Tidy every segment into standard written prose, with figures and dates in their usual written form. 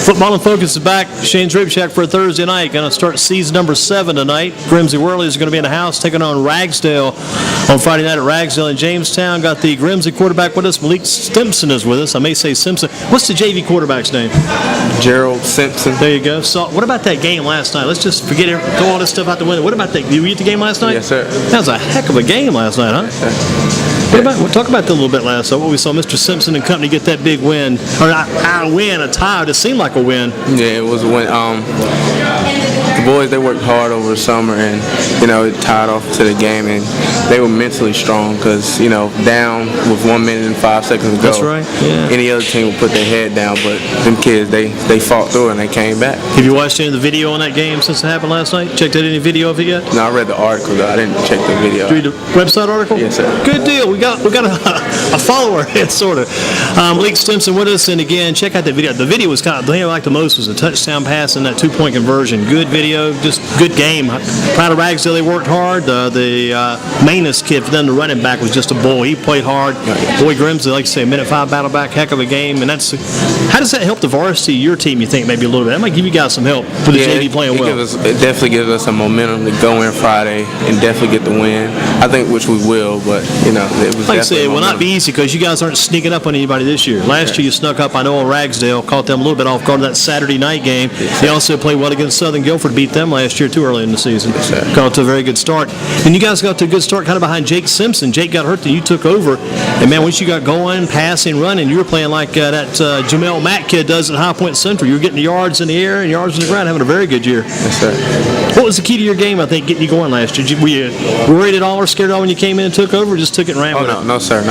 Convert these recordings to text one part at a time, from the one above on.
Football in Focus is back. Shane's Rib Shack for a Thursday night. Going to start season number 7 tonight. Grimsley Whirly is going to be in the house taking on Ragsdale on Friday night at Ragsdale in Jamestown. Got the Grimsley quarterback with us. Malik Stimpson is with us. I may say Simpson. What's the JV quarterback's name? Gerald Simpson. There you go. So, what about that game last night? Let's just forget it. Throw all this stuff out the window. What about that? Did you get the game last night? Yes, sir. That was a heck of a game last night, huh? Yes, sir. Talk about that a little bit last night. What we saw Mr. Simpson and company get that big win, or not a win, a tie. It seemed like a win. Yeah, it was a win. The boys, they worked hard over the summer, and it tied off to the game, and they were mentally strong because down with 1 minute and 5 seconds to go. That's right. Yeah. Any other team would put their head down, but them kids, they fought through and they came back. Have you watched any of the video on that game since it happened last night? Checked out any video of it yet? No, I read the article though. I didn't check the video. Did you read the website article? Yes, sir. Good deal. We got a follower, sort of. Malik Stimpson with us, and again, check out that video. The video was the thing I liked the most was the touchdown pass and that 2-point conversion. Good video, just good game. Proud of Ragsdale. They worked hard. The mainest kid for them, the running back, was just a bull. He played hard. Boy, Grimsley, like you say, minute 5 battle back, heck of a game. And how does that help the varsity, your team? You think maybe a little bit? That might give you guys some help with the JV playing well. It definitely gives us some momentum to go in Friday and definitely get the win. I think which we will, but it was like I said, it will not be easy because you guys aren't sneaking up on anybody this year. Last year you snuck up, I know, on Ragsdale, caught them a little bit off guard in that Saturday night game. They also played well against Southern Guilford, beat them last year too early in the season. Got to a very good start. And you guys got to a good start kind of behind Jake Simpson. Jake got hurt, then you took over. And man, once you got going, passing, running, you were playing like that Jamel Mack kid does at High Point Central. You were getting the yards in the air and yards on the ground, having a very good year. Yes, sir. What was the key to your game, I think, getting you going last year? Were you worried at all or scared at all when you came in and took over, or just took it and ran with it? No, sir.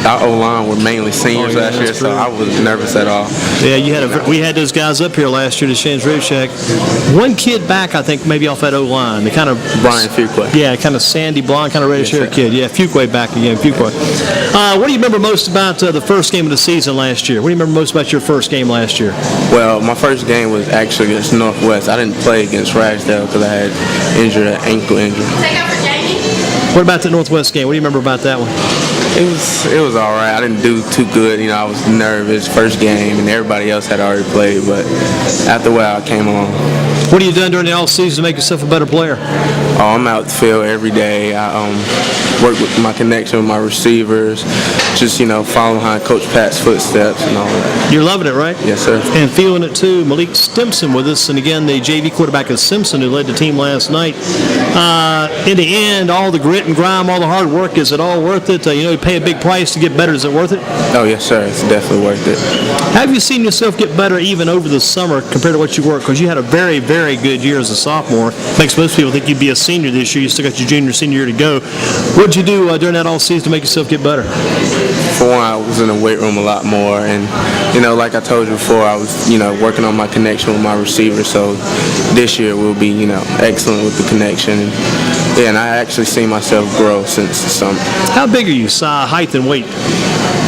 Our O-line were mainly seniors last year, so I was nervous at all. Yeah, we had those guys up here last year to Shane's Rib Shack. One kid back, I think, maybe off that O-line. The kind of Brian Fuqua. Yeah, kind of sandy blonde, kind of reddish hair kid. Yeah, Fuqua back again. Fuqua. What do you remember most about the first game of the season last year? What do you remember most about your first game last year? Well, my first game was actually against Northwest. I didn't play against Ragsdale because I had injured an ankle injury. What about the Northwest game? What do you remember about that one? It was all right. I didn't do too good. I was nervous first game, and everybody else had already played. But after a while, I came along. What have you done during the off season to make yourself a better player? Oh, I'm out the field every day. I work with my connection with my receivers, just follow behind Coach Pat's footsteps and all that. You're loving it, right? Yes, sir. And feeling it too. Malik Stimpson with us, and again the JV quarterback is Simpson, who led the team last night. In the end, all the grit and grime, all the hard work, is it all worth it? You pay a big price to get better. Is it worth it? Oh, yes, sir. It's definitely worth it. Have you seen yourself get better even over the summer compared to what you were? Because you had a very, very good year as a sophomore. Makes most people think you'd be a senior this year. You still got your junior, senior year to go. What did you do during that all season to make yourself get better? For one, I was in the weight room a lot more, and like I told you before, I was working on my connection with my receivers. So this year will be excellent with the connection, and I actually see myself grow since the summer. How big are you, height and weight?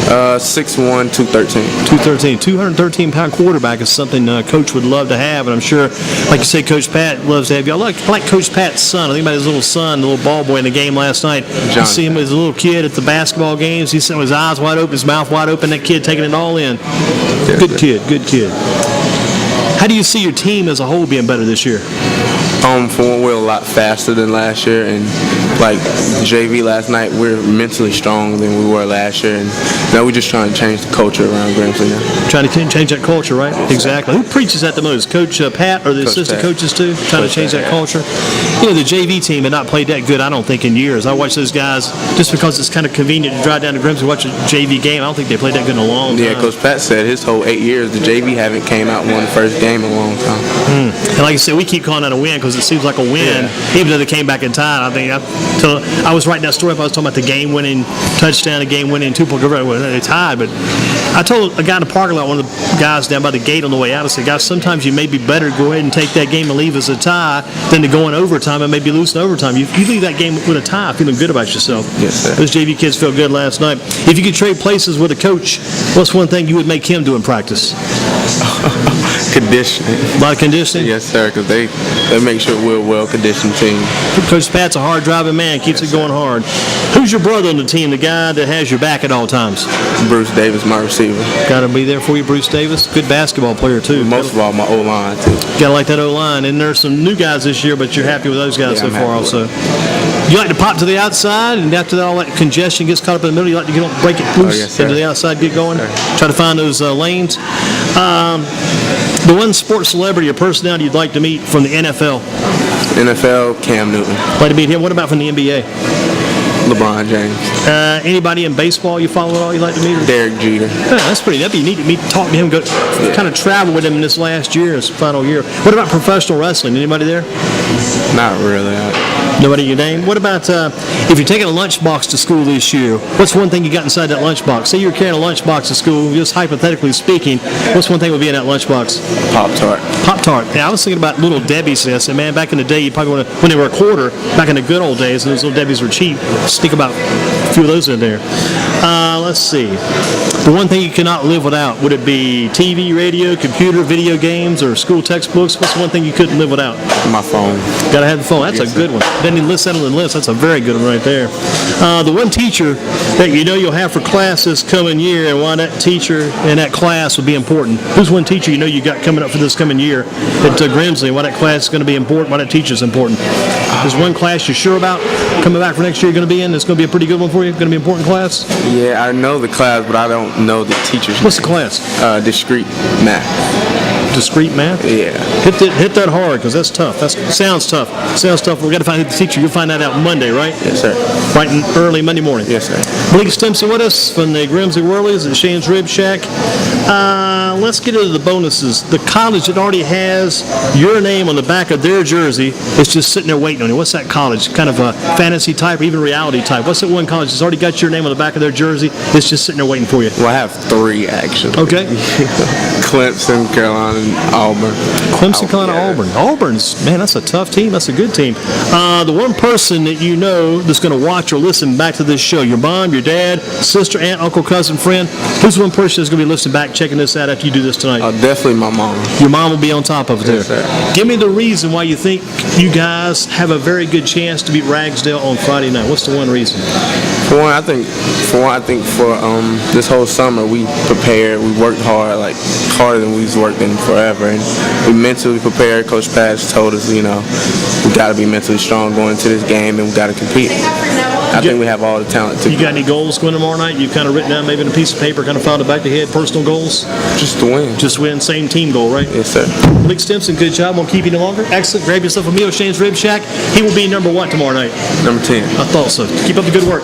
6'1", 213. 213-pound quarterback is something Coach would love to have, and I'm sure, like you say, Coach Pat loves to have you. I like Coach Pat's son. I think about his little son, the little ball boy in the game last night. You see him as a little kid at the basketball games. He's sitting with his eyes wide open, his mouth wide open, that kid taking it all in. Good kid. How do you see your team as a whole being better this year? For one, we're a lot faster than last year, and like JV last night, we're mentally stronger than we were last year, and now we're just trying to change the culture around Grimsley now. Trying to change that culture, right? Exactly. Who preaches that the most, Coach Pat or the assistant coaches too? Trying to change that culture? The JV team had not played that good, I don't think, in years. I watch those guys, just because it's kind of convenient to drive down to Grimsley and watch a JV game, I don't think they played that good in a long time. Yeah, Coach Pat said his whole 8 years, the JV haven't came out and won the first game in a long time. And like I said, we keep calling that a win because it seems like a win, even though they came back in time. I think I was writing that story up. I was talking about the game-winning touchdown, the game-winning 2-point conversion. Well, they tied, but I told a guy in the parking lot, one of the guys down by the gate on the way out, I said, guys, sometimes you may be better to go ahead and take that game and leave as a tie than to go in overtime and maybe lose in overtime. You leave that game with a tie, feeling good about yourself. Yes, sir. Those JV kids felt good last night. If you could trade places with a coach, what's one thing you would make him do in practice? Conditioning. A lot of conditioning? Yes, sir, because they make sure we're a well-conditioned team. Coach Pat's a hard-driving man. Keeps it going hard. Who's your brother on the team, the guy that has your back at all times? Bruce Davis, my receiver. Got to be there for you, Bruce Davis. Good basketball player, too. Most of all, my O-line, too. Got to like that O-line. And there's some new guys this year, but you're happy with those guys so far also. You like to pop to the outside, and after that, all that congestion gets caught up in the middle, you like to break it loose into the outside, get going, try to find those lanes. The one sports celebrity or personality you'd like to meet from the NFL? NFL, Cam Newton. Like to meet him. What about from the NBA? LeBron James. Anybody in baseball you follow at all you'd like to meet? Derek Jeter. That'd be neat to meet, talk to him, kind of travel with him in this last year, his final year. What about professional wrestling? Anybody there? Not really. Nobody you name? What about if you're taking a lunchbox to school this year, what's one thing you got inside that lunchbox? Say you're carrying a lunchbox to school, just hypothetically speaking, what's one thing would be in that lunchbox? Pop-Tart. Pop-Tart. Yeah, I was thinking about Little Debbie's. I said, man, back in the day, you probably want to, when they were a quarter, back in the good old days, and those Little Debbie's were cheap, stick about a few of those in there. Let's see. The one thing you cannot live without, would it be TV, radio, computer, video games, or school textbooks? What's the one thing you couldn't live without? My phone. Got to have the phone. That's a good one. Didn't even list that on the list. That's a very good one right there. The one teacher that you know you'll have for class this coming year, and why that teacher and that class would be important. Who's one teacher you know you got coming up for this coming year at Grimsley, why that class is going to be important, why that teacher is important? There's one class you're sure about coming back for next year you're going to be in? It's going to be a pretty good one for you? Going to be an important class? Yeah, I know the class, but I don't know the teacher's What's the class? Discrete math. Discrete math? Yeah. Hit that hard, because that's tough. Sounds tough. We've got to find the teacher. You'll find that out Monday, right? Yes, sir. Right in early Monday morning. Yes, sir. Malik Stimpson with us from the Grimsley Whirlies at Shane's Rib Shack. Let's get into the bonuses. The college that already has your name on the back of their jersey is just sitting there waiting on you. What's that college? Kind of a fantasy type or even reality type? What's that one college that's already got your name on the back of their jersey that's just sitting there waiting for you? Well, I have 3, actually. Okay. Clemson, Carolina, and Auburn. Clemson, Carolina, Auburn. Auburn's, man, that's a tough team. That's a good team. The one person that you know that's going to watch or listen back to this show, your mom, your dad, sister, aunt, uncle, cousin, friend, who's one person that's going to be listening back, checking this out after you do this tonight? Definitely my mom. Your mom will be on top of it yes, there. Sir. Give me the reason why you think you guys have a very good chance to beat Ragsdale on Friday night. What's the one reason? For one, I think for this whole summer we prepared. We worked hard, like harder than we've worked in forever, and we mentally prepared. Coach Patch told us, we got to be mentally strong going into this game, and we got to compete. I think we have all the talent to. You got any goals going tomorrow night? You've kind of written down maybe in a piece of paper, kind of filed it back to head, personal goals? Just to win. Just win, same team goal, right? Yes, sir. Malik Stimpson, good job. Won't keep you any longer. Excellent. Grab yourself a meal, Shane's Rib Shack. He will be number 1 tomorrow night. Number 10. I thought so. Keep up the good work.